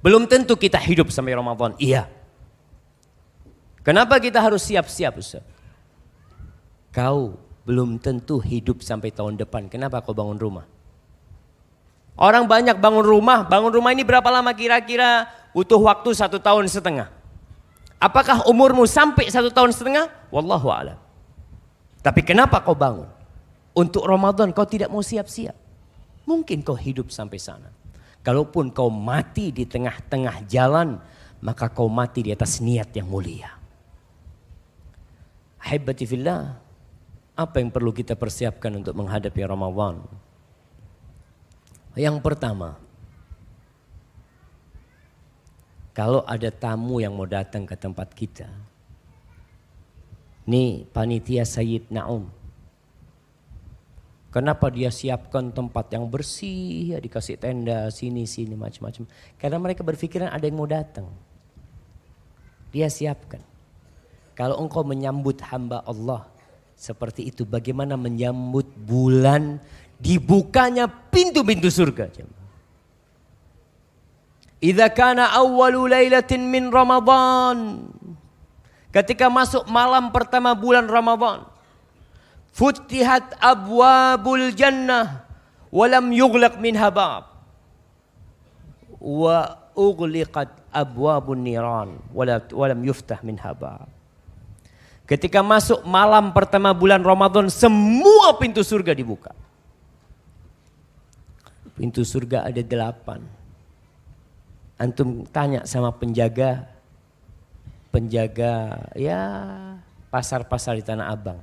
Belum tentu kita hidup sampai Ramadan. Iya. Kenapa kita harus siap-siap, Ustaz? Kau belum tentu hidup sampai tahun depan. Kenapa kau bangun rumah? Orang banyak bangun rumah ini berapa lama kira-kira? Butuh waktu 1,5 tahun. Apakah umurmu sampai 1,5 tahun? Wallahu a'lam. Tapi kenapa kau bangun? Untuk Ramadan kau tidak mau siap-siap. Mungkin kau hidup sampai sana. Kalaupun kau mati di tengah-tengah jalan, maka kau mati di atas niat yang mulia. Ahibbati fillah, apa yang perlu kita persiapkan untuk menghadapi Ramadan? Yang pertama, kalau ada tamu yang mau datang ke tempat kita, nih panitia Sayyid Naum, kenapa dia siapkan tempat yang bersih, ya dikasih tenda sini macam-macam. Karena mereka berpikiran ada yang mau datang. Dia siapkan. Kalau engkau menyambut hamba Allah seperti itu, bagaimana menyambut bulan dibukanya pintu-pintu surga? Idza kana awwalu lailatin min Ramadan, ketika masuk malam pertama bulan Ramadan, futihat abwabul jannah walam yughlaq minha bab wa ughliqat abwabun niran walam yuftah minha bab. Ketika masuk malam pertama bulan Ramadan, semua pintu surga dibuka. Pintu surga ada 8. Antum tanya sama penjaga ya pasar-pasar di Tanah Abang.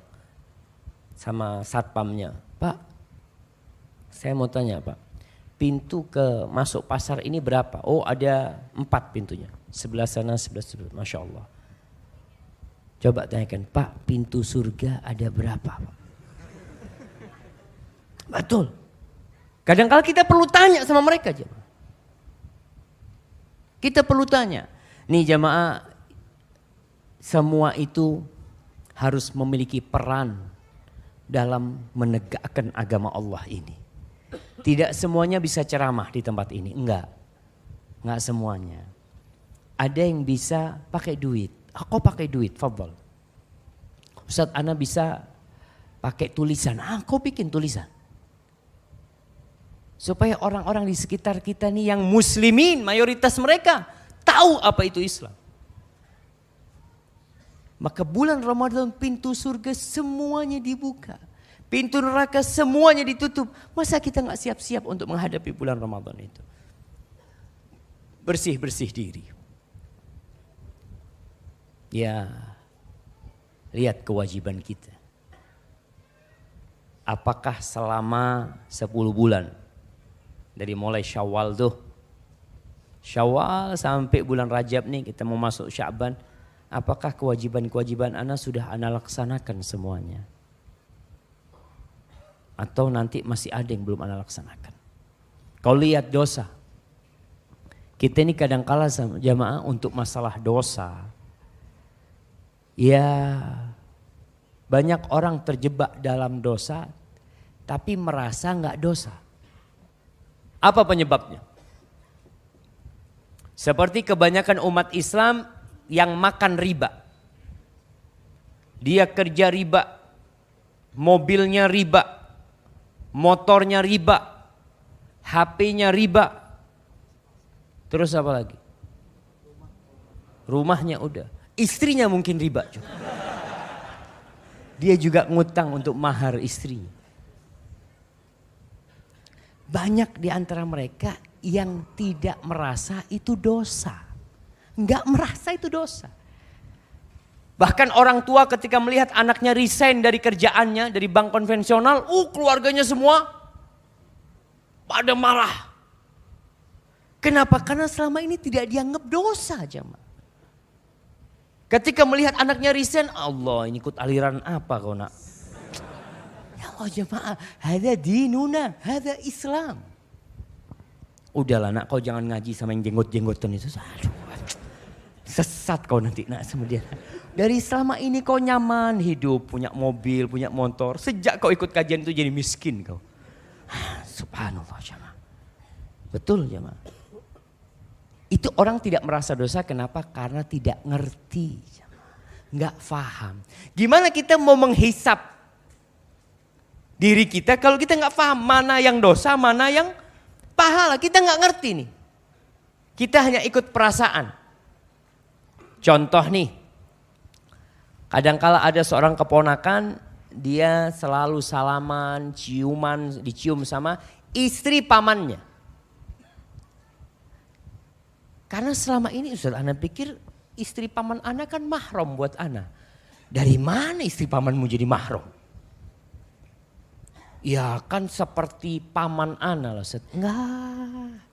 Sama satpamnya, Pak, saya mau tanya Pak, pintu ke masuk pasar ini berapa? Oh ada 4 pintunya, sebelah sana, sebelah sana, Masya Allah. Coba tanyakan, Pak, pintu surga ada berapa Pak? Betul. Kadang-kala kita perlu tanya sama mereka jemaah. Kita perlu tanya. Nih jemaah, semua itu harus memiliki peran dalam menegakkan agama Allah ini. Tidak semuanya bisa ceramah di tempat ini, enggak semuanya. Ada yang bisa pakai duit. Aku pakai duit, fadhal. Ustaz, ana bisa pakai tulisan. Aku bikin tulisan. Supaya orang-orang di sekitar kita nih yang muslimin, mayoritas mereka tahu apa itu Islam. Maka bulan Ramadan pintu surga semuanya dibuka. Pintu neraka semuanya ditutup. Masa kita gak siap-siap untuk menghadapi bulan Ramadan itu? Bersih-bersih diri. Ya, lihat kewajiban kita. Apakah selama 10 bulan, dari mulai Syawal tuh, Syawal sampai bulan Rajab nih kita mau masuk Sya'ban, apakah kewajiban-kewajiban ana sudah ana laksanakan semuanya? Atau nanti masih ada yang belum ana laksanakan? Kau lihat dosa. Kita ini kadang-kala sama jamaah untuk masalah dosa. Ya, banyak orang terjebak dalam dosa tapi merasa enggak dosa. Apa penyebabnya? Seperti kebanyakan umat Islam yang makan riba. Dia kerja riba, mobilnya riba, motornya riba, HP-nya riba. Terus apa lagi? Rumahnya udah. Istrinya mungkin riba juga. Dia juga ngutang untuk mahar istrinya. Banyak di antara mereka yang tidak merasa itu dosa. Enggak merasa itu dosa. Bahkan orang tua ketika melihat anaknya resign dari kerjaannya, dari bank konvensional, keluarganya semua pada marah. Kenapa? Karena selama ini tidak dianggap dosa jemaah. Ketika melihat anaknya resign, Allah ini ikut aliran apa kau nak? Ya Allah jemaah, hada dinuna, hada Islam. Udahlah nak, kau jangan ngaji sama yang jenggot-jenggotan itu. Aduh, sesat kau nanti nak sama dia. Dari selama ini kau nyaman hidup, punya mobil, punya motor. Sejak kau ikut kajian itu jadi miskin kau. Subhanallah jemaah. Betul jemaah. Itu orang tidak merasa dosa, kenapa? Karena tidak ngerti. Nggak paham. Gimana kita mau menghisap diri kita kalau kita nggak paham mana yang dosa, mana yang pahala. Kita nggak ngerti nih. Kita hanya ikut perasaan. Contoh nih, kadangkala ada seorang keponakan, dia selalu salaman, ciuman, dicium sama istri pamannya. Karena selama ini Ustaz, ana pikir istri paman ana kan mahram buat ana. Dari mana istri pamanmu jadi mahram? Ya kan seperti paman ana lah Ustaz. Enggak.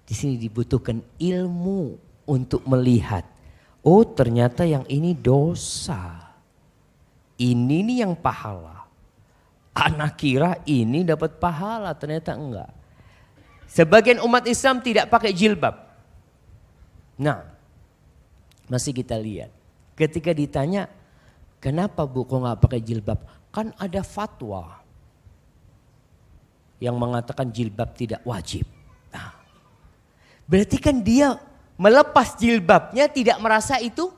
Di sini dibutuhkan ilmu untuk melihat. Oh ternyata yang ini dosa. Ini nih yang pahala. Anak kira ini dapat pahala, ternyata enggak. Sebagian umat Islam tidak pakai jilbab. Nah, masih kita lihat. Ketika ditanya, kenapa bu kok nggak pakai jilbab? Kan ada fatwa yang mengatakan jilbab tidak wajib. Nah, berarti kan dia melepas jilbabnya tidak merasa itu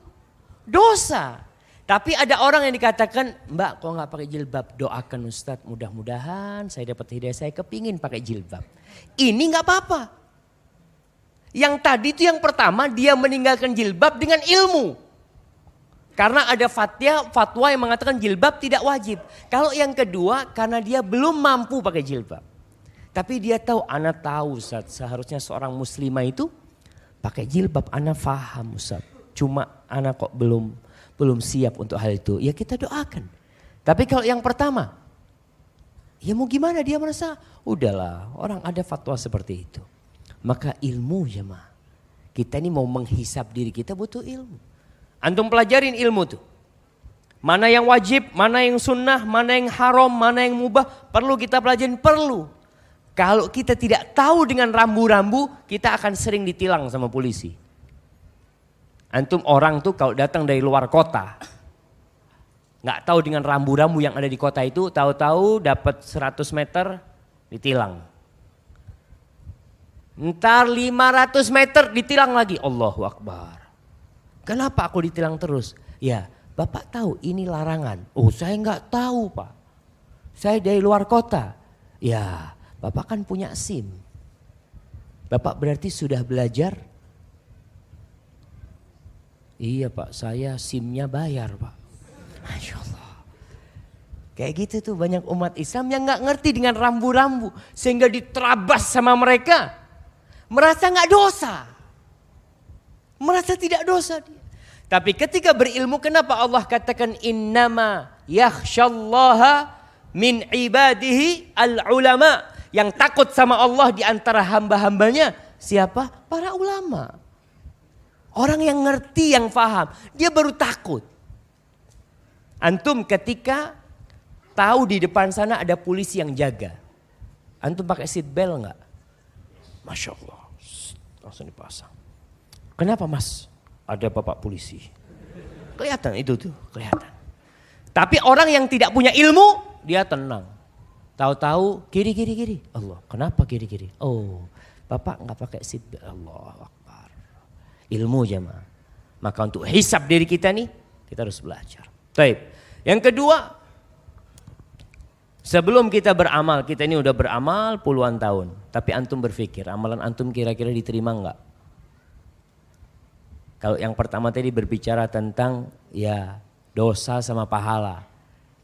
dosa. Tapi ada orang yang dikatakan, mbak kok nggak pakai jilbab? Doakan Ustadz, mudah-mudahan saya dapat hidayah, saya kepingin pakai jilbab. Ini nggak apa-apa. Yang tadi itu yang pertama dia meninggalkan jilbab dengan ilmu. Karena ada fatwa yang mengatakan jilbab tidak wajib. Kalau yang kedua karena dia belum mampu pakai jilbab. Tapi dia tahu, anak tahu Ustadz, seharusnya seorang muslimah itu pakai jilbab. Anak paham Ustadz, cuma anak kok belum siap untuk hal itu. Ya kita doakan. Tapi kalau yang pertama, ya mau gimana, dia merasa udahlah orang ada fatwa seperti itu. Maka ilmu jemaah. Kita ini mau menghisap diri kita butuh ilmu. Antum pelajarin ilmu tuh. Mana yang wajib, mana yang sunnah, mana yang haram, mana yang mubah. Perlu kita pelajarin, perlu. Kalau kita tidak tahu dengan rambu-rambu, kita akan sering ditilang sama polisi. Antum orang tuh kalau datang dari luar kota, nggak tahu dengan rambu-rambu yang ada di kota itu, tahu-tahu dapat 100 meter ditilang. Ntar 500 meter ditilang lagi. Allahu Akbar. Kenapa aku ditilang terus? Ya, Bapak tahu ini larangan. Oh, saya nggak tahu Pak. Saya dari luar kota. Ya, Bapak kan punya SIM. Bapak berarti sudah belajar. Iya Pak, saya SIM-nya bayar Pak. Masya Allah. Kayak gitu tuh banyak umat Islam yang gak ngerti dengan rambu-rambu. Sehingga diterabas sama mereka. Merasa gak dosa. Merasa tidak dosa dia. Tapi ketika berilmu, kenapa Allah katakan innama yakhshallaha min ibadihi al-ulama. Yang takut sama Allah di antara hamba-hambanya. Siapa? Para ulama. Orang yang ngerti, yang paham, dia baru takut. Antum ketika tahu di depan sana ada polisi yang jaga, antum pakai seat belt enggak? Masya Allah, langsung dipasang. Kenapa Mas? Ada bapak polisi. Kelihatan itu tuh, kelihatan. Tapi orang yang tidak punya ilmu, dia tenang. Tahu-tahu kiri. Allah, kenapa kiri? Oh, bapak enggak pakai seat belt. Allah. Ilmu jemaah. Maka untuk hisab diri kita nih, kita harus belajar. Baik. Yang kedua, sebelum kita beramal, kita ini udah beramal puluhan tahun. Tapi antum berpikir, amalan antum kira-kira diterima enggak? Kalau yang pertama tadi berbicara tentang ya dosa sama pahala.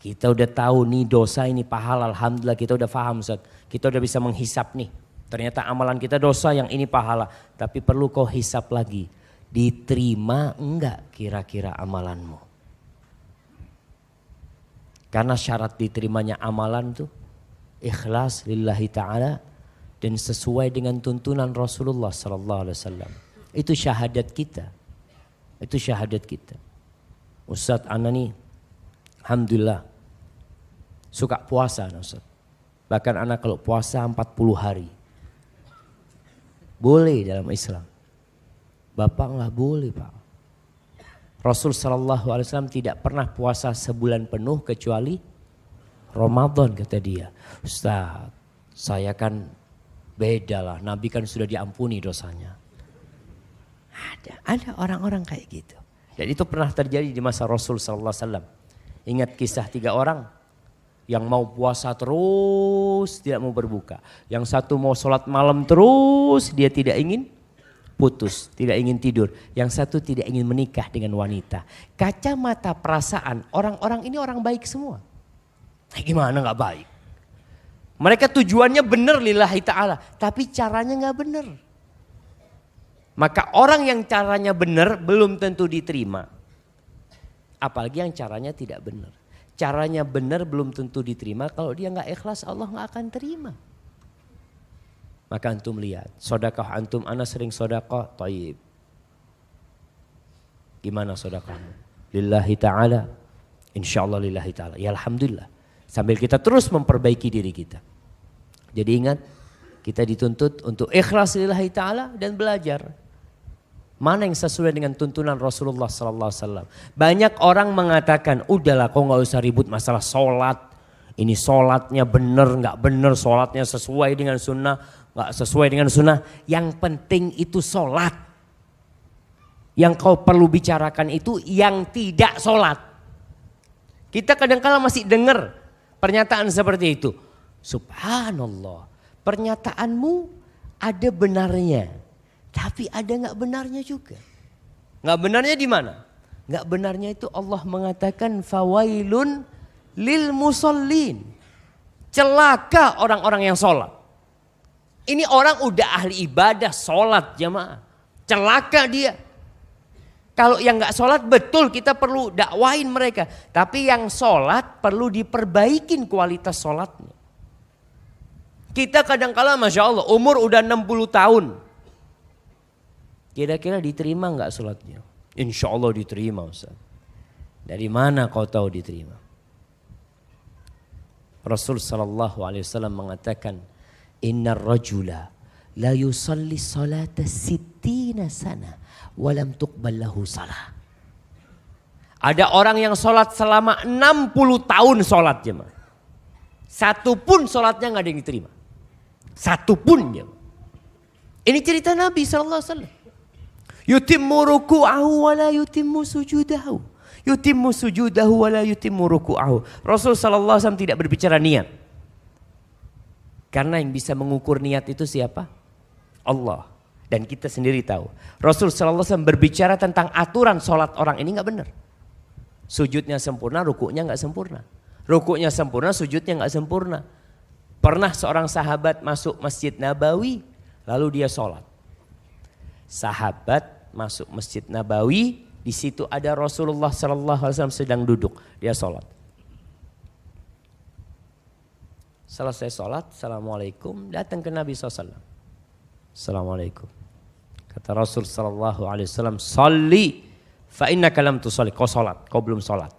Kita udah tahu nih dosa ini pahala, alhamdulillah kita udah paham Ustaz. Kita udah bisa menghisap nih. Ternyata amalan kita dosa, yang ini pahala. Tapi perlu kau hisap lagi. Diterima enggak kira-kira amalanmu? Karena syarat diterimanya amalan tuh ikhlas lillahi ta'ala dan sesuai dengan tuntunan Rasulullah SAW. Itu syahadat kita. Itu syahadat kita. Ustadz ana nih alhamdulillah suka puasa Ustadz. Bahkan anak kalau puasa 40 hari. Boleh dalam Islam. Bapak nggak boleh Pak. Rasul SAW tidak pernah puasa sebulan penuh kecuali Ramadan kata dia. Ustaz, saya kan beda lah. Nabi kan sudah diampuni dosanya. Ada orang-orang kayak gitu. Dan itu pernah terjadi di masa Rasul sallallahu alaihi wasallam. Ingat kisah 3 orang yang mau puasa terus tidak mau berbuka. Yang satu mau sholat malam terus dia tidak ingin putus, tidak ingin tidur. Yang satu tidak ingin menikah dengan wanita. Kacamata perasaan orang-orang ini orang baik semua. Gimana nggak baik? Mereka tujuannya benar lillahi ta'ala, tapi caranya nggak benar. Maka orang yang caranya benar belum tentu diterima. Apalagi yang caranya tidak benar. Caranya benar belum tentu diterima, kalau dia nggak ikhlas Allah nggak akan terima. Maka antum lihat, sedekah antum, ana sering sedekah, thayyib. Gimana sedekahmu? Lillahi ta'ala, insyaallah lillahi ta'ala. Ya alhamdulillah. Sambil kita terus memperbaiki diri kita. Jadi ingat, kita dituntut untuk ikhlas lillahi ta'ala dan belajar. Mana yang sesuai dengan tuntunan Rasulullah sallallahu alaihi wasallam. Banyak orang mengatakan, udahlah kau nggak usah ribut masalah sholat. Ini sholatnya benar nggak benar, sholatnya sesuai dengan sunnah, nggak sesuai dengan sunnah. Yang penting itu sholat. Yang kau perlu bicarakan itu yang tidak sholat. Kita kadang-kala masih dengar pernyataan seperti itu. Subhanallah, pernyataanmu ada benarnya. Tapi ada nggak benarnya juga. Nggak benarnya di mana? Nggak benarnya itu Allah mengatakan fawailun lil musallin. Celaka orang-orang yang sholat. Ini orang udah ahli ibadah sholat jamaah. Celaka dia. Kalau yang nggak sholat betul kita perlu dakwain mereka. Tapi yang sholat perlu diperbaikin kualitas sholatnya. Kita kadang-kala Masya Allah umur udah 60 tahun. Kira-kira diterima nggak sholatnya? Insya Allah diterima Ustaz. Dari mana kau tahu diterima? Rasul sallallahu alaihi wasallam mengatakan, Innar rajula la yusalli salata 60 sana walam tuqbal lahu salah. Ada orang yang sholat selama 60 tahun sholat jemaah. Satu pun sholatnya nggak ada yang diterima. Satu pun jemaah. Ini cerita Nabi sallallahu alaihi wasallam. Yutimmu ruku'ahu wa la yutimmu sujudahu. Yutimmu sujudahu wa la yutimmu ruku'ahu. Rasul sallallahu alaihi wasallam tidak berbicara niat. Karena yang bisa mengukur niat itu siapa? Allah. Dan kita sendiri tahu. Rasul sallallahu alaihi wasallam berbicara tentang aturan sholat orang ini nggak benar. Sujudnya sempurna, rukuknya nggak sempurna. Rukuknya sempurna, sujudnya nggak sempurna. Pernah seorang sahabat masuk Masjid Nabawi, lalu dia sholat. Sahabat masuk Masjid Nabawi, di situ ada Rasulullah sallallahu alaihi wasallam sedang duduk, dia sholat. Selesai sholat, assalamualaikum, datang ke Nabi SAW. Assalamualaikum. Kata Rasul sallallahu alaihi wasallam, "Shalli fa innaka lam tusalli." Kau sholat, kau belum sholat.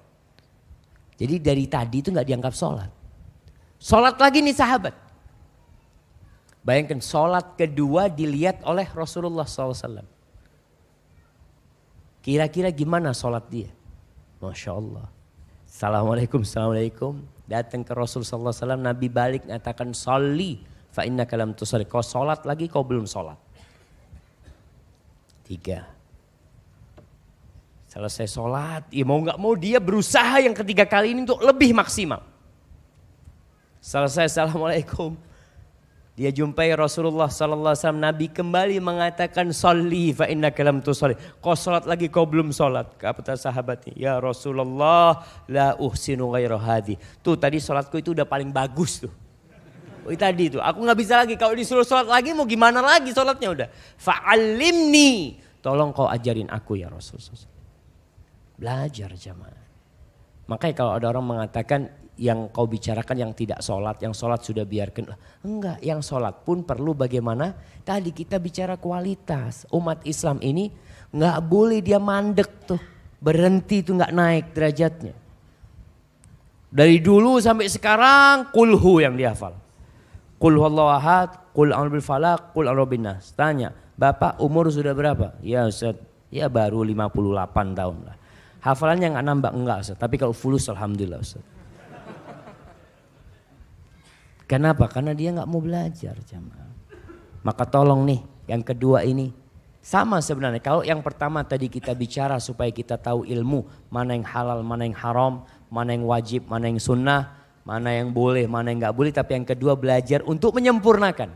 Jadi dari tadi itu nggak dianggap sholat. Sholat lagi nih sahabat. Bayangkan sholat kedua dilihat oleh Rasulullah SAW. Kira-kira gimana sholat dia? Masya Allah. Assalamualaikum, assalamualaikum. Datang ke Rasul sallallahu alaihi wasallam, Nabi balik mengatakan sholli fa innaka lam tusalli. Kau sholat lagi, kau belum sholat. 3. Selesai sholat, ya mau nggak mau dia berusaha yang ketiga kali ini untuk lebih maksimal. Selesai assalamualaikum. Dia jumpai Rasulullah sallallahu alaihi wasallam, Nabi kembali mengatakan sholli fa innaka lam tusalli. Kau salat lagi, kau belum salat. Kata sahabatnya, ya Rasulullah la uhsinu ghaira hadhi. Tuh tadi salatku itu udah paling bagus tuh. Tadi tuh aku nggak bisa lagi, kalau disuruh salat lagi mau gimana lagi salatnya udah. Fa'allimni, tolong kau ajarin aku ya Rasulullah. Belajar jamaah. Makanya kalau ada orang mengatakan yang kau bicarakan yang tidak sholat, yang sholat sudah biarkan. Enggak, yang sholat pun perlu bagaimana? Tadi kita bicara kualitas. Umat Islam ini enggak boleh dia mandek tuh. Berhenti tuh enggak naik derajatnya. Dari dulu sampai sekarang kulhu yang dihafal. Qul huwallahu ahad, qul a'udzu bil falaq, qul a'udzu bin nas. Tanya, Bapak umur sudah berapa? Ya Ustaz, ya baru 58 tahun lah. Hafalannya enggak nambah, enggak Ustaz. Tapi kalau fulus alhamdulillah Ustaz. Kenapa? Karena dia nggak mau belajar jamaah. Maka tolong nih yang kedua ini Sama sebenarnya, kalau yang pertama tadi kita bicara supaya kita tahu ilmu, mana yang halal, mana yang haram, mana yang wajib, mana yang sunnah, mana yang boleh, mana yang gak boleh. Tapi yang kedua belajar untuk menyempurnakan.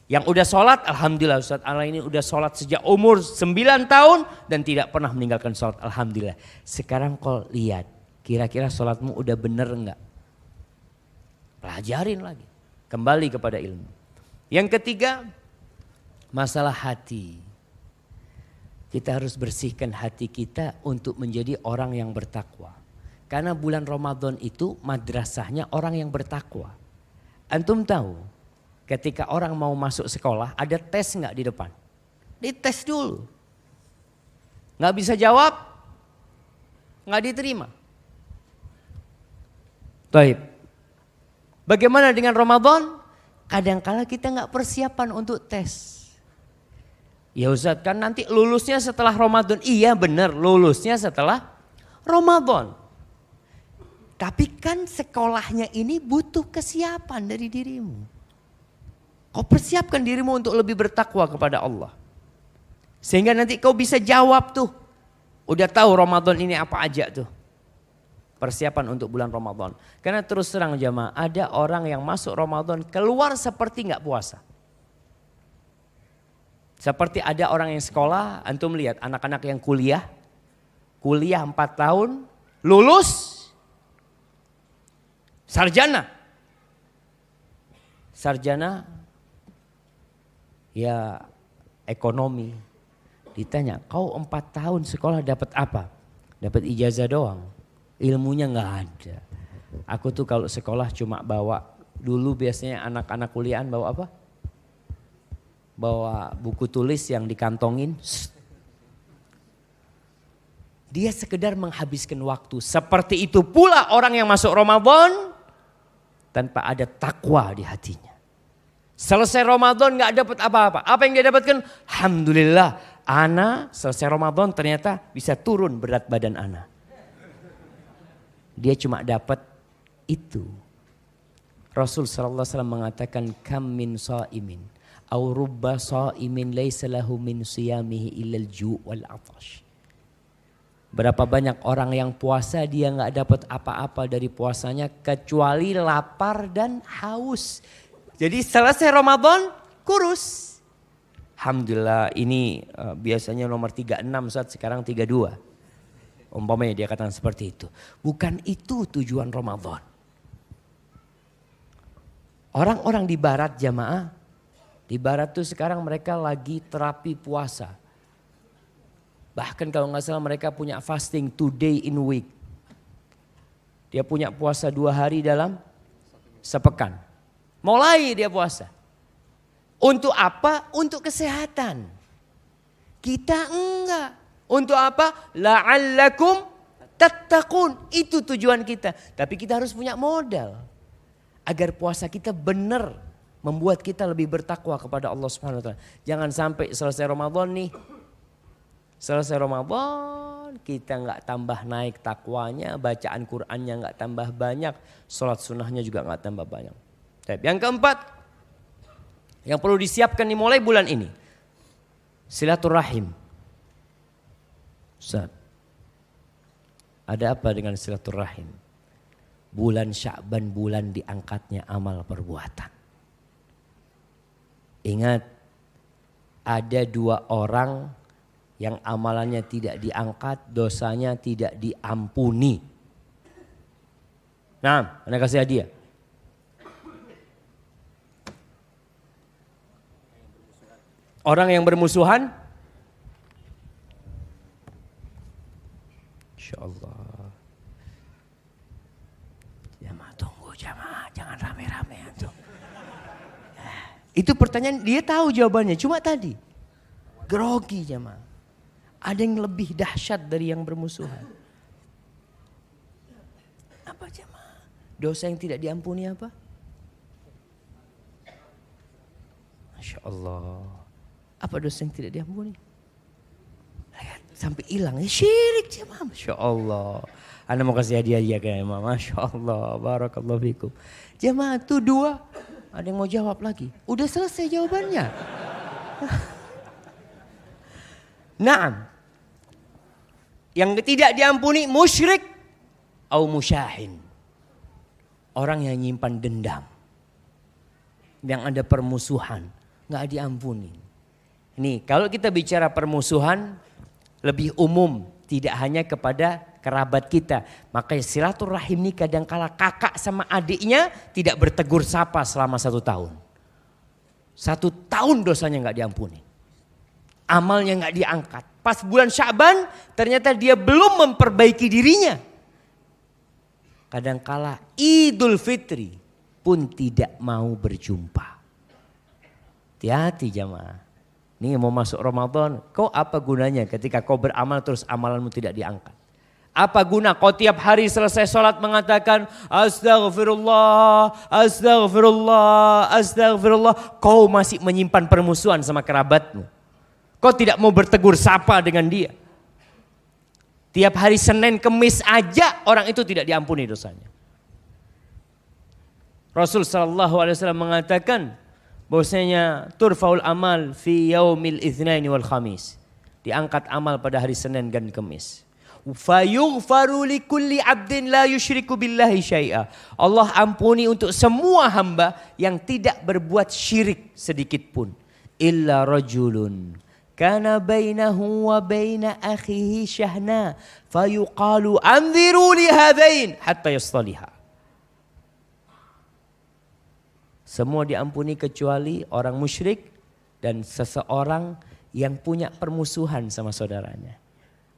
Yang udah sholat, alhamdulillah Ustaz Ala ini udah sholat sejak umur 9 tahun dan tidak pernah meninggalkan sholat, alhamdulillah. Sekarang kau lihat, kira-kira sholatmu udah bener enggak? Pelajarin lagi, kembali kepada ilmu. Yang ketiga, masalah hati. Kita harus bersihkan hati kita untuk menjadi orang yang bertakwa. Karena bulan Ramadan itu madrasahnya orang yang bertakwa. Antum tahu, ketika orang mau masuk sekolah ada tes nggak di depan? Dites dulu. Nggak bisa jawab, nggak diterima. Baik. Bagaimana dengan Ramadan? Kadang-kala kita nggak persiapan untuk tes. Ya Ustaz, kan nanti lulusnya setelah Ramadan. Iya benar, lulusnya setelah Ramadan. Tapi kan sekolahnya ini butuh kesiapan dari dirimu. Kau persiapkan dirimu untuk lebih bertakwa kepada Allah. Sehingga nanti kau bisa jawab tuh. Udah tahu Ramadan ini apa aja tuh. Persiapan untuk bulan Ramadan. Karena terus terang jamaah, ada orang yang masuk Ramadan keluar seperti nggak puasa. Seperti ada orang yang sekolah, antum lihat anak-anak yang kuliah 4 tahun, lulus, sarjana. Sarjana ya ekonomi. Ditanya, kau 4 tahun sekolah dapat apa? Dapat ijazah doang. Ilmunya nggak ada. Aku tuh kalau sekolah cuma bawa, dulu biasanya anak-anak kuliahan bawa apa? Bawa buku tulis yang dikantongin. Dia sekedar menghabiskan waktu. Seperti itu pula orang yang masuk Ramadan tanpa ada takwa di hatinya. Selesai Ramadan nggak dapat apa-apa. Apa yang dia dapatkan? Alhamdulillah, ana selesai Ramadan ternyata bisa turun berat badan ana. Dia cuma dapat itu. Rasul sallallahu alaihi wasallam mengatakan kam min shaimin aw rubba shaimin laisa lahu min siyamihi illal ju' wal 'atash. Berapa banyak orang yang puasa dia nggak dapat apa-apa dari puasanya kecuali lapar dan haus. Jadi selesai Ramadan kurus. Alhamdulillah ini biasanya nomor 36 saat sekarang 32. Umpamanya dia katakan seperti itu. Bukan itu tujuan Ramadan. Orang-orang di barat jamaah, di barat tuh sekarang mereka lagi terapi puasa. Bahkan kalau nggak salah mereka punya fasting 2 day in week. Dia punya puasa 2 hari dalam sepekan. Mulai dia puasa. Untuk apa? Untuk kesehatan. Kita enggak. Untuk apa? La'allakum tattaqun. Itu tujuan kita. Tapi kita harus punya modal. Agar puasa kita benar membuat kita lebih bertakwa kepada Allah Subhanahu wa taala. Jangan sampai selesai Ramadan nih. Selesai Ramadan kita nggak tambah naik takwanya, bacaan Qur'annya nggak tambah banyak, sholat sunnahnya juga nggak tambah banyak. Yang keempat, yang perlu disiapkan dimulai bulan ini, silaturahim. Ustaz, ada apa dengan silaturahim? Bulan Sya'ban bulan diangkatnya amal perbuatan. Ingat, ada 2 orang yang amalannya tidak diangkat, dosanya tidak diampuni. Nah, Anda kasih hadiah. Orang yang bermusuhan, insyaallah. Jamaah tunggu jamaah, jangan rame-rame antum. Itu pertanyaan dia tahu jawabannya, cuma tadi grogi jamaah. Ada yang lebih dahsyat dari yang bermusuhan. Apa jemaah? Dosa yang tidak diampuni apa? Masya Allah. Apa dosa yang tidak diampuni? Lihat, sampai hilang. Syirik jemaah. Masya Allah. Anda mau kasih hadiah ya kan jemaah. Masya Allah. Barakallahu fikum. Jemaah itu 2. Ada yang mau jawab lagi. Udah selesai jawabannya. Naam. Yang tidak diampuni musyrik au musyahin. Orang yang nyimpan dendam. Yang ada permusuhan, nggak diampuni. Nih, kalau kita bicara permusuhan lebih umum, tidak hanya kepada kerabat kita. Makanya silaturahim ini kadangkala kakak sama adiknya tidak bertegur sapa selama 1 tahun. 1 tahun dosanya nggak diampuni. Amalnya nggak diangkat. Pas bulan Sya'ban ternyata dia belum memperbaiki dirinya. Kadangkala Idul Fitri pun tidak mau berjumpa. Hati-hati jamaah. Nih mau masuk Ramadan, kau apa gunanya ketika kau beramal terus amalanmu tidak diangkat? Apa guna kau tiap hari selesai sholat mengatakan astagfirullah, astagfirullah, astagfirullah. Kau masih menyimpan permusuhan sama kerabatmu. Kau tidak mau bertegur sapa dengan dia. Tiap hari Senin Kemis aja orang itu tidak diampuni dosanya. Rasul sallallahu alaihi wasallam mengatakan bahwasanya turfaul amal fi yaumil itsnaini wal khamis. Diangkat amal pada hari Senin dan Kamis. Fayughfaru likulli 'abdin la yusyriku billahi syai'a. Allah ampuni untuk semua hamba yang tidak berbuat syirik sedikit pun. Illa rajulun kana bainahu wa baina akhihi syahna fayuqalu anziru li hadain hatta yastaliha. Semua diampuni kecuali orang musyrik dan seseorang yang punya permusuhan sama saudaranya.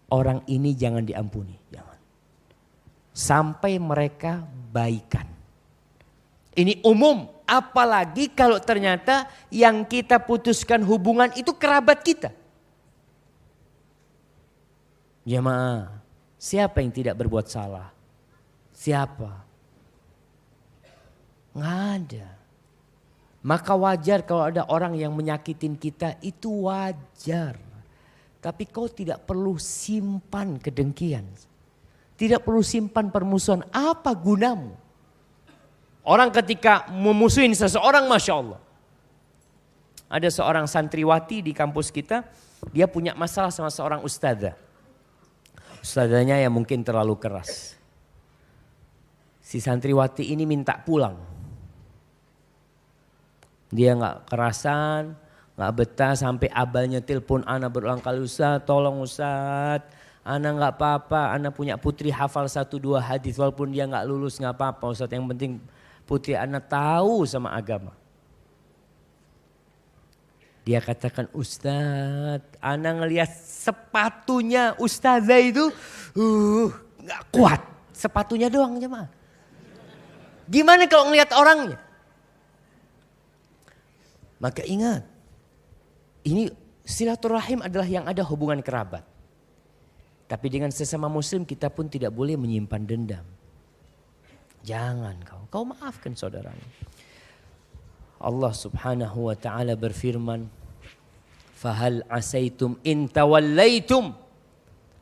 Orang ini jangan diampuni, jangan. Sampai mereka baikan. Ini umum, apalagi kalau ternyata yang kita putuskan hubungan itu kerabat kita. Jemaah, siapa yang tidak berbuat salah? Siapa? Nggak ada. Maka wajar kalau ada orang yang menyakitin kita, itu wajar. Tapi kau tidak perlu simpan kedengkian. Tidak perlu simpan permusuhan. Apa gunamu? Orang ketika memusuhin seseorang, Masya Allah. Ada seorang santriwati di kampus kita. Dia punya masalah sama seorang ustadzah. Ustadzahnya yang mungkin terlalu keras. Si santriwati ini minta pulang. Dia gak kerasan, gak betah sampai abahnya telepon ana berulang kali, Ustaz tolong Ustaz, ana gak apa-apa, ana punya putri hafal 1-2 hadis walaupun dia gak lulus gak apa-apa Ustaz, yang penting putri ana tahu sama agama. Dia katakan, Ustaz ana ngelihat sepatunya ustazah itu gak kuat, sepatunya doang jemaah. Gimana kalau ngelihat orangnya? Maka ingat, ini silaturahim adalah yang ada hubungan kerabat. Tapi dengan sesama muslim kita pun tidak boleh menyimpan dendam. Jangan kau maafkan saudaranya. Allah subhanahu wa ta'ala berfirman, Fahal asaitum in tawallaitum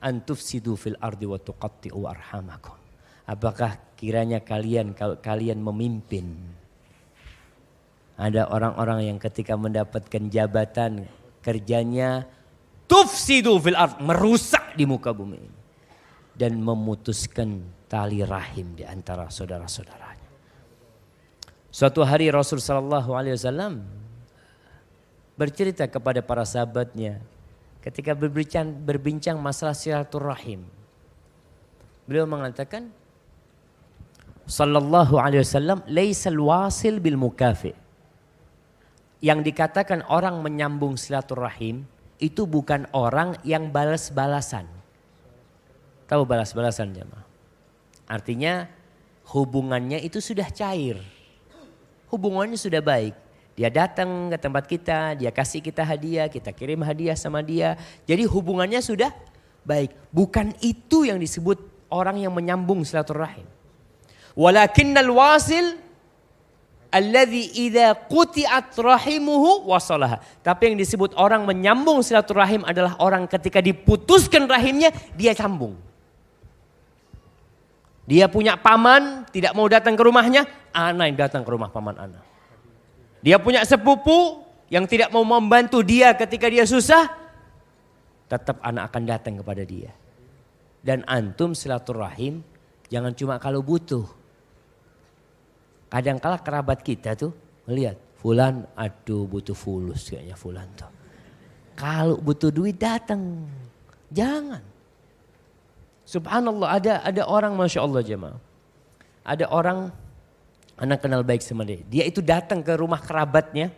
an tufsidu fil ardi wa tuqatti'u arhamakum. Apakah kiranya kalau kalian memimpin, ada orang-orang yang ketika mendapatkan jabatan kerjanya tufsidu fil ard, merusak di muka bumi ini dan memutuskan tali rahim di antara saudara-saudaranya. Suatu hari Rasul sallallahu alaihi wasallam bercerita kepada para sahabatnya ketika berbincang masalah silaturahim. Beliau mengatakan sallallahu alaihi wasallam laisal wasil bil mukafi. Yang dikatakan orang menyambung silaturahim itu bukan orang yang balas-balasan. Tahu balas-balasan jemaah? Artinya hubungannya itu sudah cair. Hubungannya sudah baik. Dia datang ke tempat kita, dia kasih kita hadiah, kita kirim hadiah sama dia. Jadi hubungannya sudah baik. Bukan itu yang disebut orang yang menyambung silaturahim. Walakinnal wasil alladzi idza quti'at rahimuhu wasalaha. Tapi yang disebut orang menyambung silaturahim adalah orang ketika diputuskan rahimnya dia sambung. Dia punya paman tidak mau datang ke rumahnya, ana yang datang ke rumah paman ana. Dia punya sepupu yang tidak mau membantu dia ketika dia susah, tetap anak akan datang kepada dia. Dan antum silaturahim jangan cuma kalau butuh. Kadang-kala kerabat kita tuh melihat, fulan aduh butuh fulus kayaknya fulan tuh. Kalau butuh duit datang. Jangan. Subhanallah ada orang Masya Allah jemaah. Ada orang anak kenal baik sama dia. Dia itu datang ke rumah kerabatnya.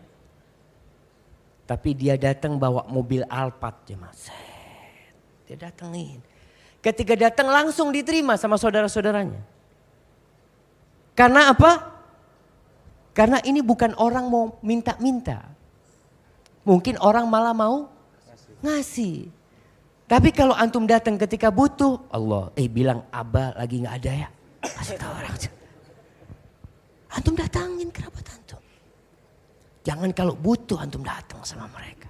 Tapi dia datang bawa mobil Alphard jemaah. Dia datengin. Ketika datang langsung diterima sama saudara-saudaranya. Karena apa? Karena ini bukan orang mau minta-minta. Mungkin orang malah mau ngasih. Tapi kalau antum datang ketika butuh, Allah, bilang Abah lagi gak ada ya. Kasih tahu orang. Antum datangin kerabat antum. Jangan kalau butuh antum datang sama mereka.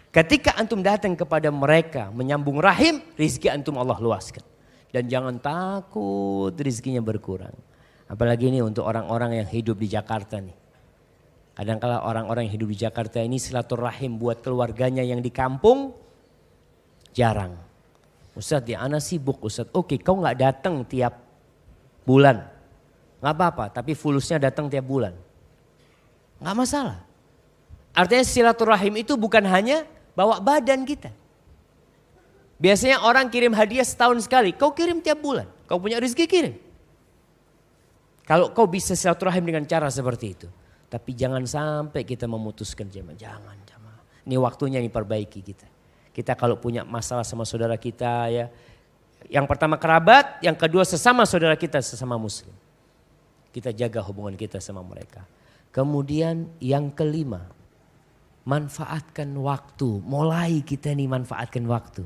Ketika antum datang kepada mereka menyambung rahim, rizki antum Allah luaskan. Dan jangan takut rizkinya berkurang. Apalagi ini untuk orang-orang yang hidup di Jakarta nih. Kadang-kala orang-orang yang hidup di Jakarta ini silaturahim buat keluarganya yang di kampung jarang. Ustadz ya ana sibuk Ustadz. Oke kau gak datang tiap bulan. Gak apa-apa tapi fulusnya datang tiap bulan. Gak masalah. Artinya silaturahim itu bukan hanya bawa badan kita. Biasanya orang kirim hadiah setahun sekali. Kau kirim tiap bulan. Kau punya rezeki kirim. Kalau kau bisa silaturahim dengan cara seperti itu. Tapi jangan sampai kita memutuskan jemaah. Jangan. Ini waktunya nih perbaiki kita. Kita kalau punya masalah sama saudara kita ya. Yang pertama kerabat. Yang kedua sesama saudara kita sesama muslim. Kita jaga hubungan kita sama mereka. Kemudian yang kelima, manfaatkan waktu. Mulai kita nih manfaatkan waktu.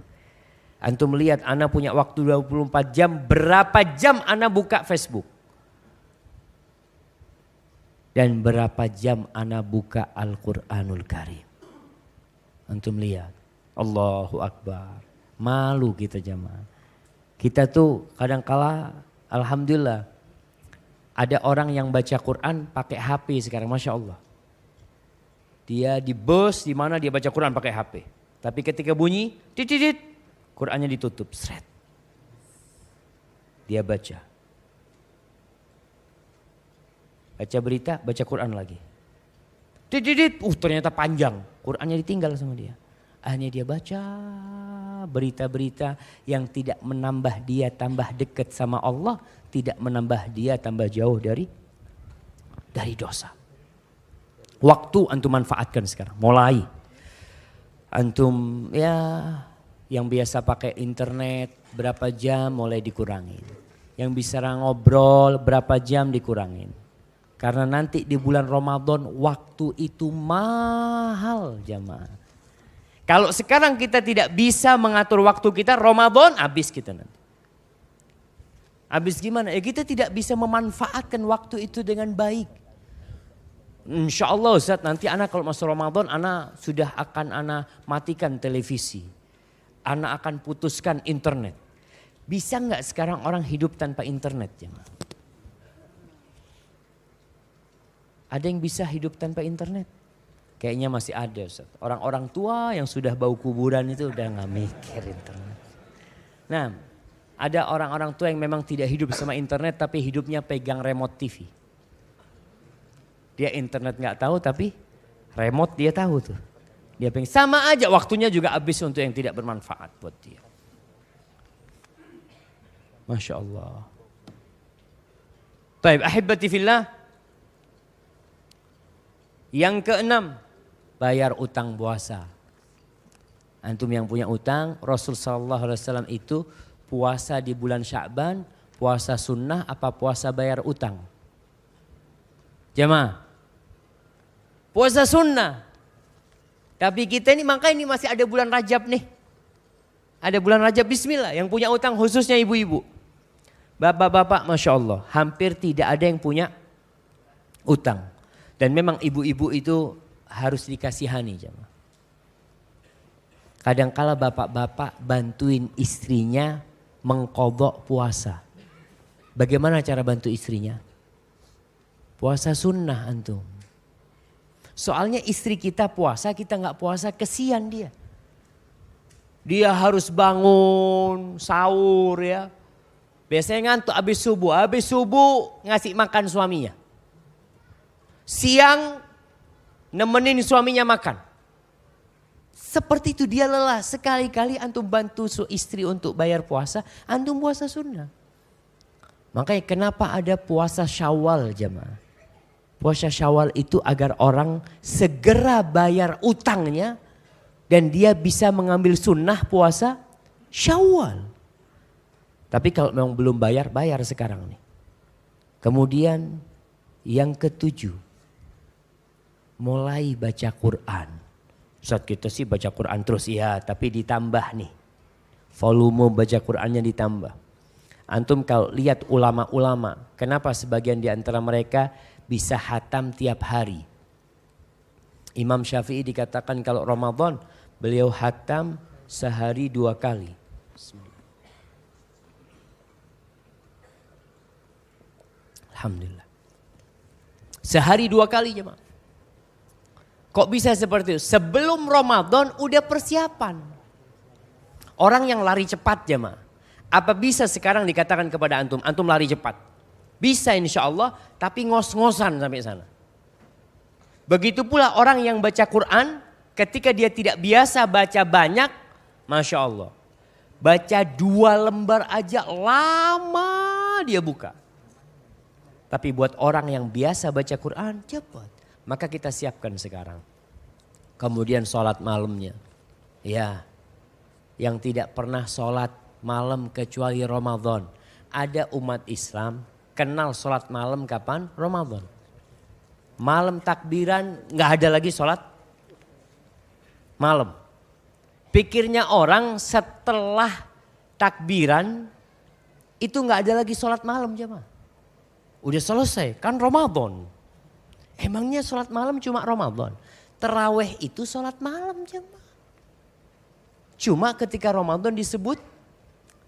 Antum lihat ana punya waktu 24 jam, berapa jam ana buka Facebook? Dan berapa jam ana buka Al-Quranul Karim? Antum lihat, Allahu Akbar. Malu kita jamaah. Kita tuh kadang-kala alhamdulillah. Ada orang yang baca Quran pakai HP sekarang, Masya Allah. Dia di bus, di mana dia baca Quran pakai HP. Tapi ketika bunyi, titit, Qurannya ditutup, seret. Dia baca. Baca berita, baca Quran lagi. Titit, ternyata panjang. Qurannya ditinggal sama dia. Akhirnya dia baca berita-berita yang tidak menambah dia tambah dekat sama Allah. Tidak menambah dia tambah jauh dari dosa. Waktu antum manfaatkan sekarang. Mulai. Antum ya yang biasa pakai internet berapa jam mulai dikurangin. Yang bisa ngobrol berapa jam dikurangin. Karena nanti di bulan Ramadan waktu itu mahal jamaah. Kalau sekarang kita tidak bisa mengatur waktu kita, Ramadan habis kita nanti. Habis gimana? Kita tidak bisa memanfaatkan waktu itu dengan baik. Insya Allah Ustaz nanti anak kalau masuk Ramadan anak sudah akan anak matikan televisi. Anak akan putuskan internet. Bisa nggak sekarang orang hidup tanpa internet? Jemaah? Ada yang bisa hidup tanpa internet? Kayaknya masih ada Ustaz. Orang-orang tua yang sudah bau kuburan itu udah nggak mikir internet. Nah, ada orang-orang tua yang memang tidak hidup sama internet tapi hidupnya pegang remote TV. Dia internet nggak tahu tapi remote dia tahu tuh. Dia pengen sama aja waktunya juga habis untuk yang tidak bermanfaat buat dia. Masya Allah. Baik, ahibati fillah. Yang keenam, bayar utang puasa. Antum yang punya utang, Rasul sallallahu alaihi wasallam itu puasa di bulan Sya'ban, puasa sunnah apa puasa bayar utang? Jemaah. Puasa sunnah. Tapi kita ini makanya ini masih ada bulan Rajab nih. Ada bulan Rajab bismillah yang punya utang khususnya ibu-ibu. Bapak-bapak Masya Allah hampir tidak ada yang punya utang. Dan memang ibu-ibu itu harus dikasihani jemaah. Kadangkala bapak-bapak bantuin istrinya mengqadha puasa. Bagaimana cara bantu istrinya? Puasa sunnah antum. Soalnya istri kita puasa, kita nggak puasa, kesian dia. Dia harus bangun, sahur ya. Biasanya ngantuk habis subuh ngasih makan suaminya. Siang nemenin suaminya makan. Seperti itu dia lelah. Sekali-kali antum bantu istri untuk bayar puasa, antum puasa sunnah. Makanya kenapa ada puasa Syawal jemaah? Puasa Syawal itu agar orang segera bayar utangnya dan dia bisa mengambil sunnah puasa Syawal. Tapi kalau memang belum bayar, bayar sekarang nih. Kemudian yang ketujuh, mulai baca Quran. Saat kita sih baca Quran terus ya, tapi ditambah nih. Volume baca Qurannya ditambah. Antum kalau lihat ulama-ulama, kenapa sebagian di antara mereka bisa hatam tiap hari. Imam Syafi'i dikatakan kalau Ramadan beliau hatam sehari 2 kali. Alhamdulillah. Sehari 2 kali jemaah. Kok bisa seperti itu? Sebelum Ramadan udah persiapan. Orang yang lari cepat jemaah. Apa bisa sekarang dikatakan kepada antum, antum lari cepat? Bisa insya Allah, tapi ngos-ngosan sampai sana. Begitu pula orang yang baca Quran, ketika dia tidak biasa baca banyak, Masya Allah. Baca 2 lembar aja lama dia buka. Tapi buat orang yang biasa baca Quran cepat. Maka kita siapkan sekarang. Kemudian sholat malamnya. Ya, yang tidak pernah sholat malam kecuali Ramadan. Ada umat Islam kenal sholat malam kapan? Ramadan. Malam takbiran gak ada lagi sholat malam. Pikirnya orang setelah takbiran itu gak ada lagi sholat malam jemaah. Udah selesai, kan Ramadan. Emangnya sholat malam cuma Ramadan? Taraweh itu sholat malam jemaah. Cuma ketika Ramadan disebut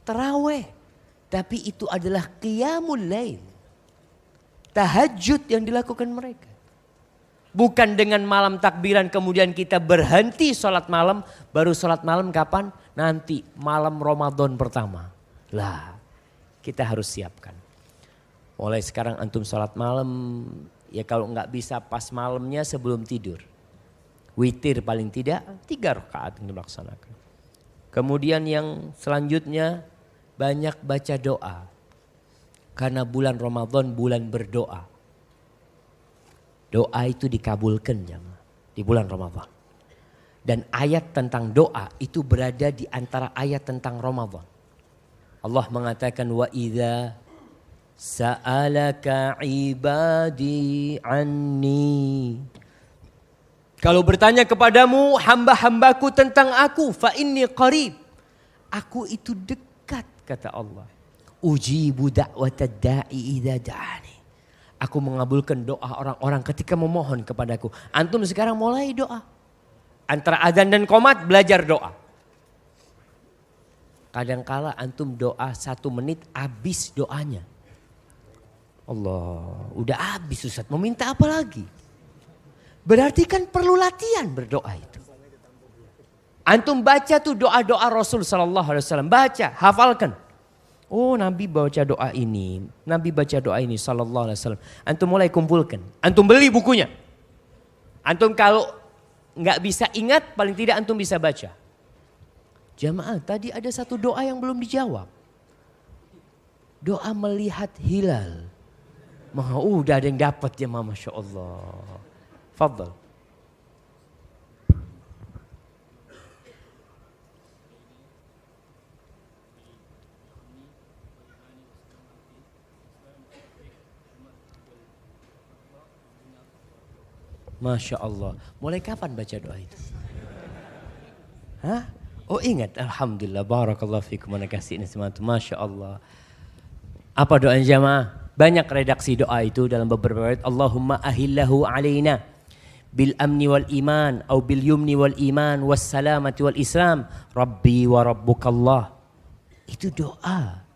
taraweh. Tapi itu adalah qiyamul lail. Tahajud yang dilakukan mereka. Bukan dengan malam takbiran kemudian kita berhenti sholat malam. Baru sholat malam kapan? Nanti malam Ramadan pertama. Lah kita harus siapkan. Mulai sekarang antum sholat malam, ya kalau nggak bisa pas malamnya sebelum tidur. Witir paling tidak 3 rakaat yang dilaksanakan. Kemudian yang selanjutnya banyak baca doa. Karena bulan Ramadan bulan berdoa. Doa itu dikabulkan jemaah di bulan Ramadan. Dan ayat tentang doa itu berada di antara ayat tentang Ramadan. Allah mengatakan wa idza sa'alaka ibadi anni. Kalau bertanya kepadamu hamba-hambaku tentang aku, fa inni qarib. Aku itu dekat kata Allah. Ujibu da'watad da'i idza da'ani. Aku mengabulkan doa orang-orang ketika memohon kepadaku. Antum sekarang mulai doa. Antara adzan dan qomat belajar doa. Kadangkala antum doa 1 menit habis doanya. Allah, udah habis Ustaz, mau minta apa lagi? Berarti kan perlu latihan berdoa itu. Antum baca tuh doa-doa Rasul sallallahu alaihi wasallam, baca, hafalkan. Oh, Nabi baca doa ini, Nabi baca doa ini sallallahu alaihi wasallam. Antum mulai kumpulkan, antum beli bukunya. Antum kalau nggak bisa ingat, paling tidak antum bisa baca. Jamaah, tadi ada satu doa yang belum dijawab. Doa melihat hilal. Udah ada yang dapat ya Masya Allah. Fadal. Masya Allah. Mulai kapan baca doa itu? Hah? Oh ingat. Alhamdulillah. Barakallahu fikum. Masya Allah. Apa doa jamaah? Banyak redaksi doa itu dalam beberapa ayat. Allahumma ahillahu alaina bil amni wal iman atau bil yumni wal iman was salamati wal islam rabbi wa rabbukallah. Itu doa.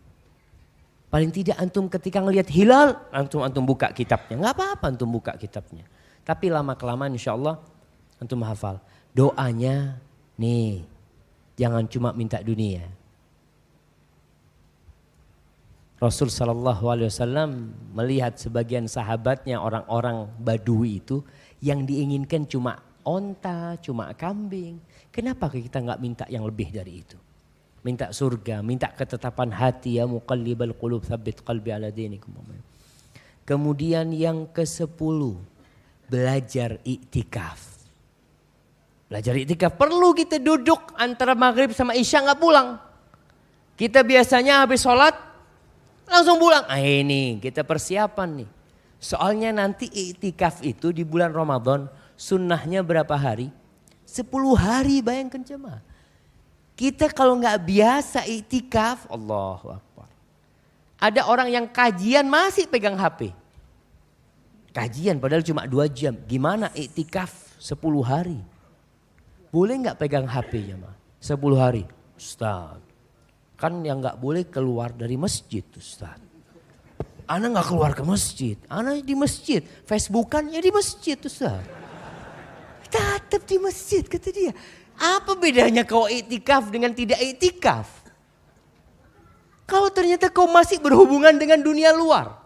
Paling tidak antum ketika ngelihat hilal antum buka kitabnya. Enggak apa-apa antum buka kitabnya. Tapi lama kelamaan insyaallah antum hafal. Doanya nih Jangan cuma minta dunia. Rasul Shallallahu Alaihi Wasallam melihat sebagian sahabatnya orang-orang Badui itu yang diinginkan cuma onta, cuma kambing. Kenapa kita nggak minta yang lebih dari itu? Minta surga, minta ketetapan hati, ya muqallibal qulub tsabbit qalbi ala dinik. Kemudian yang ke-10, belajar iktikaf. Belajar iktikaf perlu kita duduk antara maghrib sama isya nggak pulang. Kita biasanya habis sholat langsung pulang. Ini kita persiapan nih. Soalnya nanti iktikaf itu di bulan Ramadan sunnahnya berapa hari? 10 hari, bayangkan jemaah. Kita kalau nggak biasa iktikaf, Allahu Akbar. Ada orang yang kajian masih pegang HP. Kajian padahal cuma 2 jam. Gimana iktikaf 10 hari? Boleh nggak pegang HP jemaah? 10 hari. Ustaz, kan yang nggak boleh keluar dari masjid, Ustaz. Ana nggak keluar ke masjid, ana di masjid. Facebookan ya di masjid, Ustaz. Tetap di masjid, kata dia. Apa bedanya kau iktikaf dengan tidak iktikaf? Kalau ternyata kau masih berhubungan dengan dunia luar.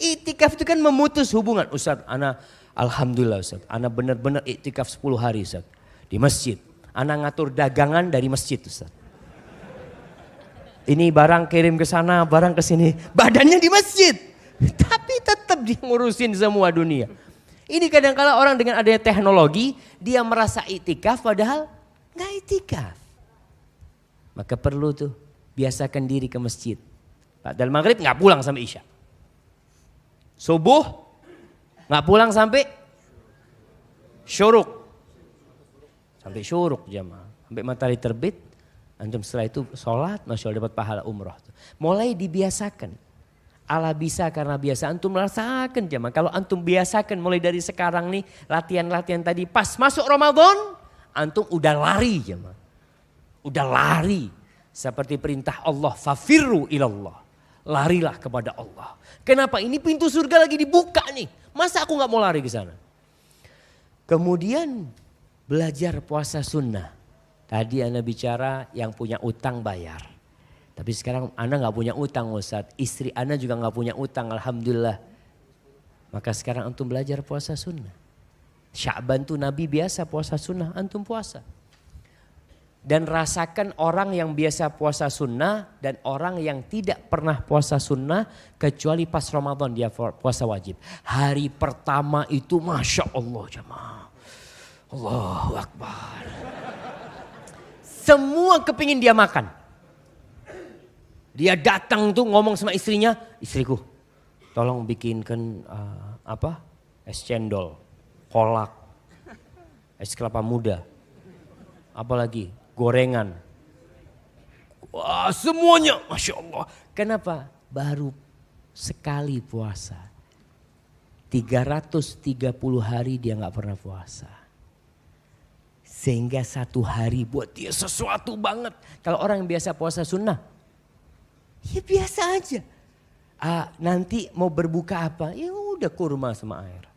Iktikaf itu kan memutus hubungan. Ustaz, ana alhamdulillah Ustaz, ana benar-benar iktikaf 10 hari Ustaz. Di masjid. Ana ngatur dagangan dari masjid, Ustaz. Ini barang kirim ke sana, barang ke sini. Badannya di masjid. Tapi tetap dia ngurusin semua dunia. Ini kadang-kala orang dengan adanya teknologi, dia merasa iktikaf padahal nggak iktikaf. Maka perlu tuh biasakan diri ke masjid. Padahal maghrib nggak pulang sampai isya. Subuh nggak pulang sampai syuruk. Sampai syuruk jamaah. Sampai matahari terbit. Antum setelah itu sholat, Masya Allah dapat pahala umroh. Mulai dibiasakan. Allah bisa karena biasa. Antum merasakan jemaah. Kalau antum biasakan mulai dari sekarang nih. Latihan-latihan tadi pas masuk Ramadan. Antum udah lari jemaah. Udah lari. Seperti perintah Allah. Fafirru ilallah. Larilah kepada Allah. Kenapa? Ini pintu surga lagi dibuka nih. Masa aku gak mau lari ke sana? Kemudian belajar puasa sunnah. Tadi Anda bicara yang punya utang bayar. Tapi sekarang Anda gak punya utang Ustaz. Istri Anda juga gak punya utang, alhamdulillah. Maka sekarang antum belajar puasa sunnah. Sya'ban tuh Nabi biasa puasa sunnah, antum puasa. Dan rasakan orang yang biasa puasa sunnah dan orang yang tidak pernah puasa sunnah. Kecuali pas Ramadan dia puasa wajib. Hari pertama itu Masya Allah jemaah. Allahu Akbar. Semua kepingin dia makan. Dia datang tuh ngomong sama istrinya, istriku tolong bikinkan es cendol, kolak, es kelapa muda, apalagi gorengan. Wah semuanya Masya Allah. Kenapa? Baru sekali puasa. 330 hari dia gak pernah puasa. Sehingga 1 hari buat dia sesuatu banget. Kalau orang yang biasa puasa sunnah, ya biasa aja. Nanti mau berbuka apa? Ya udah kurma sama air.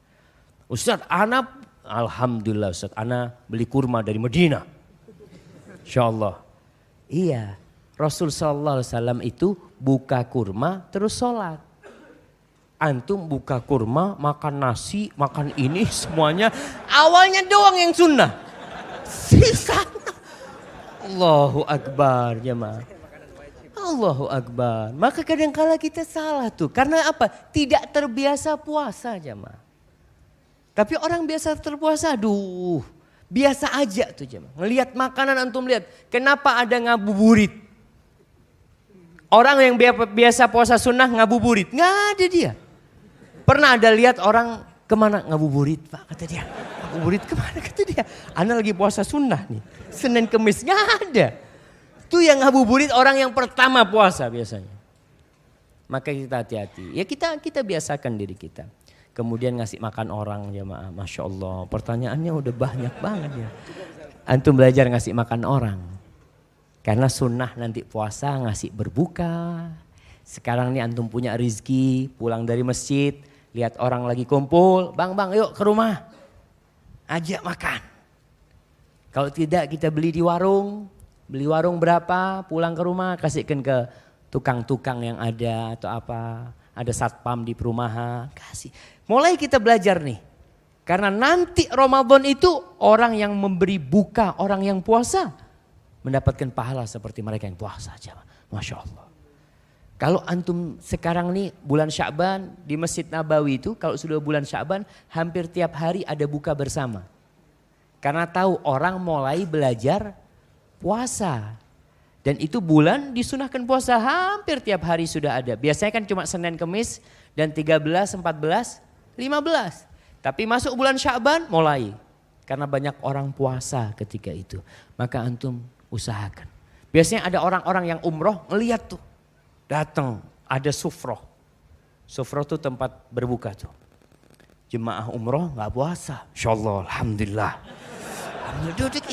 Ustaz, ana alhamdulillah Ustaz, ana beli kurma dari Madinah. Insyaallah. Iya, Rasul sallallahu alaihi wasallam itu buka kurma terus sholat. Antum buka kurma, makan nasi, makan ini semuanya awalnya doang yang sunnah. Sisanya. Allahu Akbar jemaah. Allahu Akbar. Maka kadang-kala kita salah tuh. Karena apa? Tidak terbiasa puasa jemaah. Tapi orang biasa terpuasa, aduh. Biasa aja tuh jemaah. Ngelihat makanan antum lihat. Kenapa ada ngabuburit? Orang yang biasa puasa sunnah ngabuburit. Nggak ada dia. Pernah ada lihat orang kemana ngabuburit Pak kata dia. Ngabuburit kemana kata dia. Ana lagi puasa sunnah nih. Senin Kemis nggak ada. Itu yang ngabuburit orang yang pertama puasa biasanya. Maka kita hati-hati. Ya kita biasakan diri kita. Kemudian ngasih makan orang jemaah. Masya Allah pertanyaannya udah banyak banget ya. Antum belajar ngasih makan orang. Karena sunnah nanti puasa ngasih berbuka. Sekarang nih antum punya rizki pulang dari masjid. Lihat orang lagi kumpul, bang yuk ke rumah. Ajak makan. Kalau tidak kita beli di warung, Beli warung berapa, pulang ke rumah kasihkan ke tukang-tukang yang ada atau apa. Ada satpam di perumahan, kasih. Mulai kita belajar nih. Karena nanti Ramadan itu orang yang memberi buka, orang yang puasa. Mendapatkan pahala seperti mereka yang puasa aja. Masya Allah. Kalau antum sekarang nih bulan Sya'ban di Masjid Nabawi itu kalau sudah bulan Sya'ban hampir tiap hari ada buka bersama. Karena tahu orang mulai belajar puasa. Dan itu bulan disunahkan puasa hampir tiap hari sudah ada. Biasanya kan cuma Senin Kemis dan 13, 14, 15. Tapi masuk bulan Sya'ban mulai. Karena banyak orang puasa ketika itu. Maka antum usahakan. Biasanya ada orang-orang yang umroh ngeliat tuh. Datang ada sufroh. Sufroh tuh tempat berbuka tuh. Jemaah umroh gak puasa. Insya Allah, Alhamdulillah.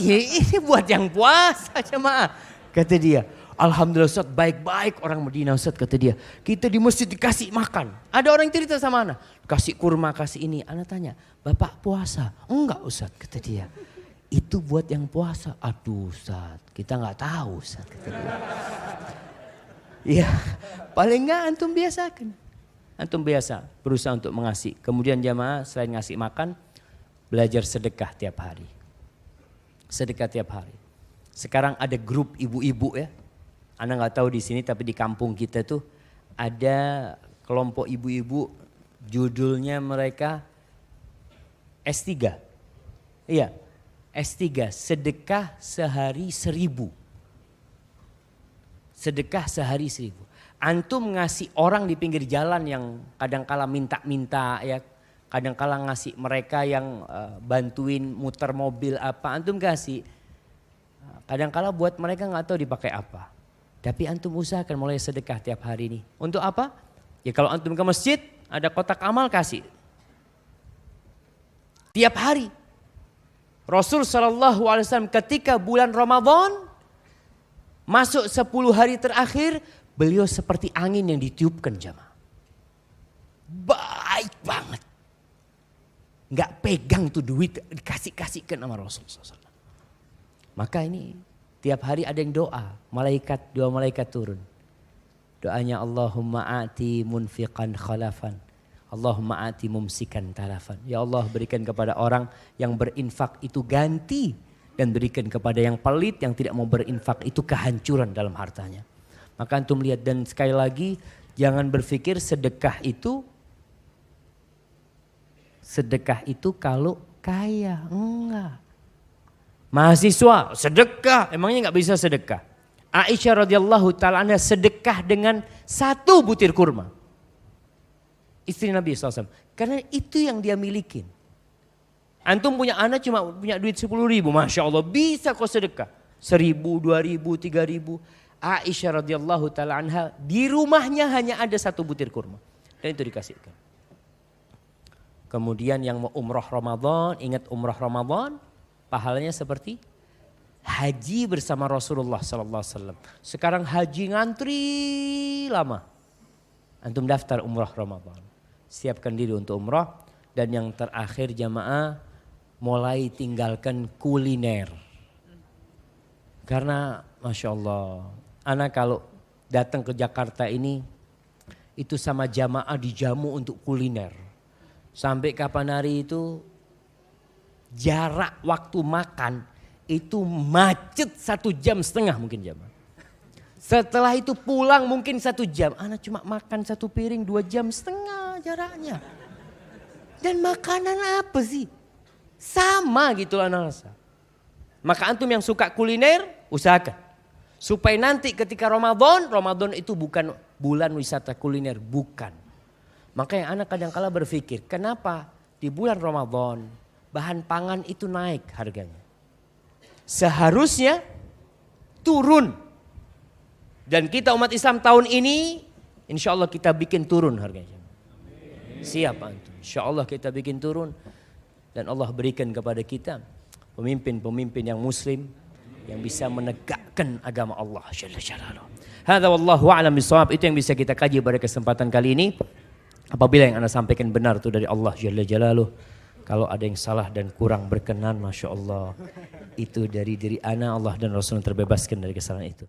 Ini buat yang puasa jemaah. Kata dia, Alhamdulillah Ustaz baik-baik orang Madinah Ustaz kata dia. Kita di masjid dikasih makan. Ada orang yang cerita sama anak. Kasih kurma, kasih ini. Anak tanya, Bapak puasa? Enggak Ustaz kata dia. Itu buat yang puasa. Aduh Ustaz, kita gak tahu Ustaz kata dia. Iya, paling enggak antum biasakan. Antum biasa berusaha untuk mengasih. Kemudian jamaah selain ngasih makan, belajar sedekah tiap hari. Sedekah tiap hari. Sekarang ada grup ibu-ibu ya. Anda nggak tahu di sini tapi di kampung kita tuh ada kelompok ibu-ibu judulnya mereka S3. Iya, S3 sedekah sehari 1000. Sedekah sehari 1000. Antum ngasih orang di pinggir jalan yang kadang-kala minta-minta ya. Kadang-kala ngasih mereka yang bantuin muter mobil apa. Antum kasih. Kadang-kala buat mereka nggak tahu dipakai apa. Tapi antum usahakan mulai sedekah tiap hari ini. Untuk apa? Ya kalau antum ke masjid ada kotak amal kasih. Tiap hari. Rasul SAW ketika bulan Ramadan masuk 10 hari terakhir beliau seperti angin yang ditiupkan jamaah. Baik banget. Nggak pegang tuh duit dikasih-kasihkan sama Rasul SAW. Maka ini tiap hari ada yang doa, dua malaikat turun. Doanya Allahumma a'ti munfiqan khalafan. Allahumma a'ti mumsikan talafan. Ya Allah berikan kepada orang yang berinfak itu ganti. Dan berikan kepada yang pelit yang tidak mau berinfak itu kehancuran dalam hartanya. Maka antum lihat dan sekali lagi jangan berpikir sedekah itu kalau kaya. Enggak. Mahasiswa sedekah, emangnya nggak bisa sedekah? Aisyah radhiyallahu taala anha sedekah dengan 1 butir kurma. Istri Nabi SAW. Karena itu yang dia milikin. Antum punya anak cuma punya duit 10.000, Masya Allah bisa kok sedekah. 1.000, 2.000, 3.000. Aisyah radhiyallahu taala anha di rumahnya hanya ada 1 butir kurma. Dan itu dikasihkan. Kemudian yang mau umrah Ramadan, ingat umrah Ramadan. Pahalanya seperti haji bersama Rasulullah SAW. Sekarang haji ngantri lama. Antum daftar umrah Ramadan. Siapkan diri untuk umrah. Dan yang terakhir jamaah mulai tinggalkan kuliner. Karena Masya Allah. Anak kalau datang ke Jakarta ini itu sama jamaah dijamu untuk kuliner. Sampai kapan hari itu jarak waktu makan itu macet 1,5 jam mungkin jamaah. Setelah itu pulang mungkin 1 jam. Anak cuma makan 1 piring 2,5 jam jaraknya. Dan makanan apa sih? Sama gitu anak rasa. Maka antum yang suka kuliner usahakan. Supaya nanti ketika Ramadan itu bukan bulan wisata kuliner. Bukan. Makanya anak kadang-kala berpikir kenapa di bulan Ramadan bahan pangan itu naik harganya. Seharusnya turun. Dan kita umat Islam tahun ini insya Allah kita bikin turun harganya. Siap antum. Insya Allah kita bikin turun. Dan Allah berikan kepada kita pemimpin-pemimpin yang muslim. Yang bisa menegakkan agama Allah. Hadza wallahu a'lam bishawab. Itu yang bisa kita kaji pada kesempatan kali ini. Apabila yang anda sampaikan benar itu dari Allah Jalla Jalaluh. Kalau ada yang salah dan kurang berkenan, Masya Allah. Itu dari diri ana, Allah dan Rasul terbebaskan dari kesalahan itu.